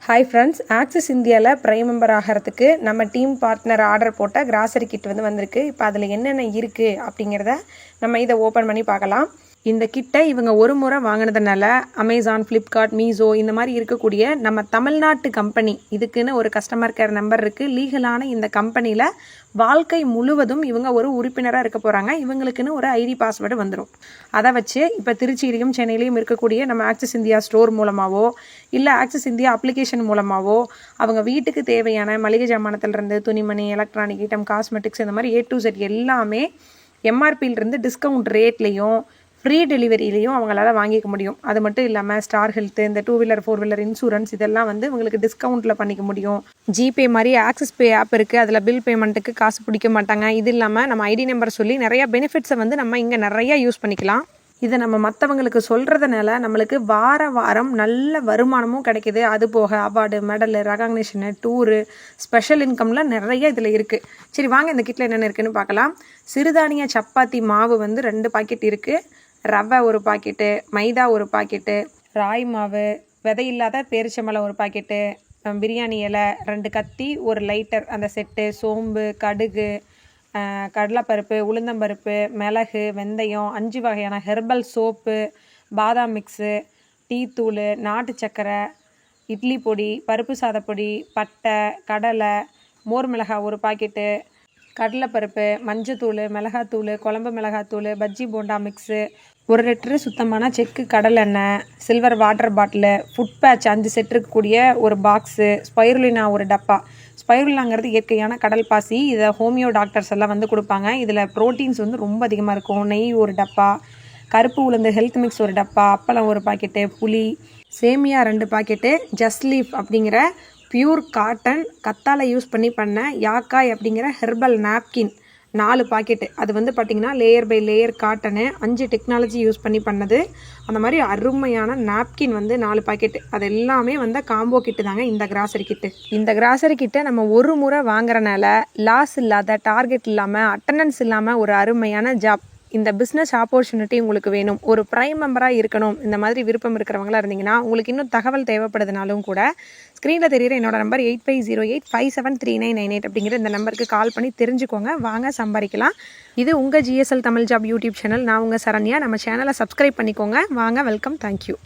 Hi friends, axis இந்தியாவில் prime member ஆகிறதுக்கு நம்ம டீம் பார்ட்னர் ஆர்டர் போட்ட கிராசரி கிட் வந்திருக்கு. இப்போ அதில் என்னென்ன இருக்குது அப்படிங்கிறத நம்ம இதை ஓப்பன் பண்ணி பார்க்கலாம். இந்த கிட்டை இவங்க ஒரு முறை வாங்கினதுனால அமேசான், ஃப்ளிப்கார்ட், மீஷோ இந்த மாதிரி இருக்கக்கூடிய நம்ம தமிழ்நாட்டு கம்பெனி இதுக்குன்னு ஒரு கஸ்டமர் கேர் நம்பர் இருக்குது. லீகலான இந்த கம்பெனியில் வாழ்க்கை முழுவதும் இவங்க ஒரு உறுப்பினராக இருக்க போகிறாங்க. இவங்களுக்குன்னு ஒரு ஐடி பாஸ்வேர்டு வந்துடும். அதை வச்சு இப்போ திருச்சியிலையும் சென்னையிலையும் இருக்கக்கூடிய நம்ம ஆக்சிஸ் இந்தியா ஸ்டோர் மூலமாகவோ இல்லை ஆக்சிஸ் இந்தியா அப்ளிகேஷன் மூலமாகவோ அவங்க வீட்டுக்கு தேவையான மளிகை ஜாமானத்துலேருந்து துணிமணி, எலக்ட்ரானிக் ஐட்டம், காஸ்மெட்டிக்ஸ் இந்த மாதிரி A to Z எல்லாமே எம்ஆர்பியிலிருந்து டிஸ்கவுண்ட் ரேட்லேயும் ஃப்ரீ டெலிவரியிலையும் அவங்களால வாங்கிக்க முடியும். அது மட்டும் இல்லாமல் ஸ்டார் ஹெல்த்து, இந்த 2 வீலர் 4 வீலர் இன்சூரன்ஸ் இதெல்லாம் உங்களுக்கு டிஸ்கவுண்ட்டில் பண்ணிக்க முடியும். ஜிபே மாதிரி ஆக்சிஸ் பே ஆப் இருக்குது, அதில் பில் பேமெண்ட்டுக்கு காசு பிடிக்க மாட்டாங்க. இது இல்லாமல் நம்ம ஐடி நம்பர் சொல்லி நிறையா பெனிஃபிட்ஸை நம்ம இங்கே நிறையா யூஸ் பண்ணிக்கலாம். இதை நம்ம மற்றவங்களுக்கு சொல்கிறதுனால நம்மளுக்கு வாரம் நல்ல வருமானமும் கிடைக்கிது. அது போக அவார்டு, மெடலு, ரெகக்னிஷனு, டூரு, ஸ்பெஷல் இன்கம்லாம் நிறைய இதில் இருக்குது. சரி வாங்க இந்த கிட்டில் என்னென்ன இருக்குதுன்னு பார்க்கலாம். சிறுதானிய சப்பாத்தி மாவு 2 பாக்கெட் இருக்குது. ரவை 1 பாக்கெட்டு, மைதா 1 பாக்கெட்டு, ராய் மாவு, விதையில்லாத பேரிச்சம்பழம் 1 பாக்கெட்டு, பிரியாணி இலை 2 கத்தி, 1 லைட்டர் அந்த செட்டு, சோம்பு, கடுகு, கடலைப்பருப்பு, உளுந்தம்பருப்பு, மிளகு, வெந்தயம், 5 வகையான ஹெர்பல் சோப்பு, பாதாம் மிக்ஸு, டீ தூள், நாட்டு சக்கரை, இட்லி பொடி, பருப்பு சாதப்பொடி, பட்டை, கடலை, மோர் மிளகாய் 1 பாக்கெட்டு, கடலைப்பருப்பு, மஞ்சத்தூள், மிளகாத்தூள், குழம்பு மிளகாத்தூள், பஜ்ஜி போண்டா மிக்ஸு, 1 லிட்டரு சுத்தமான செக்கு கடலெண்ணெய், சில்வர் வாட்டர் பாட்டிலு, ஃபுட் பேட்ச் 5 செட் இருக்கக்கூடிய ஒரு பாக்ஸு, ஸ்பைருலினா 1 டப்பா. ஸ்பைருலினாங்கிறது இயற்கையான கடல் பாசி. இதை ஹோமியோ டாக்டர்ஸ் எல்லாம் கொடுப்பாங்க. இதில் ப்ரோட்டீன்ஸ் ரொம்ப அதிகமாக இருக்கும். நெய் 1 டப்பா, கருப்பு உளுந்து ஹெல்த் மிக்ஸ் 1 டப்பா, அப்பளம் 1 பாக்கெட்டு, புளி, சேமியா 2 பாக்கெட்டு, ஜஸ்ட் லீஃப் அப்படிங்கிற பியூர் காட்டன் கத்தாழை யூஸ் பண்ண யாக்காய் அப்படிங்கிற ஹெர்பல் நாப்கின் 4 பாக்கெட்டு. அது பார்த்திங்கன்னா layer by layer cotton, 5 technology use பண்ணது. அந்த மாதிரி அருமையான நாப்கின் 4 பாக்கெட்டு. அது எல்லாமே காம்போ கிட்டு தாங்க இந்த கிராசரி கிட்டு. இந்த கிராசரி கிட்டை நம்ம ஒரு முறை வாங்குறனால லாஸ் இல்லாத, டார்கெட் இல்லாமல், அட்டண்டன்ஸ் இல்லாமல் ஒரு அருமையான ஜாப். இந்த பிஸ்னஸ் ஆப்பர்ச்சுனிட்டி உங்களுக்கு வேணும், ஒரு ப்ரைம் மெம்பராக இருக்கணும், இந்த மாதிரி விருப்பம் இருக்கிறவங்களா இருந்தீங்கன்னா உங்களுக்கு இன்னும் தகவல் தேவைப்படுதுனாலும் கூட ஸ்க்ரீனில் தெரியுற என்னோட நம்பர் 8508573998 அப்படிங்கிற இந்த நம்பருக்கு கால் பண்ணி தெரிஞ்சுக்கோங்க. வாங்க சம்பாதிக்கலாம். இது உங்கள் GSL Tamil job YouTube channel. நான் உங்கள் சரண்யா. நம்ம சேனலை சப்ஸ்கிரைப் பண்ணிக்கோங்க. வாங்க, வெல்கம், தேங்க்யூ.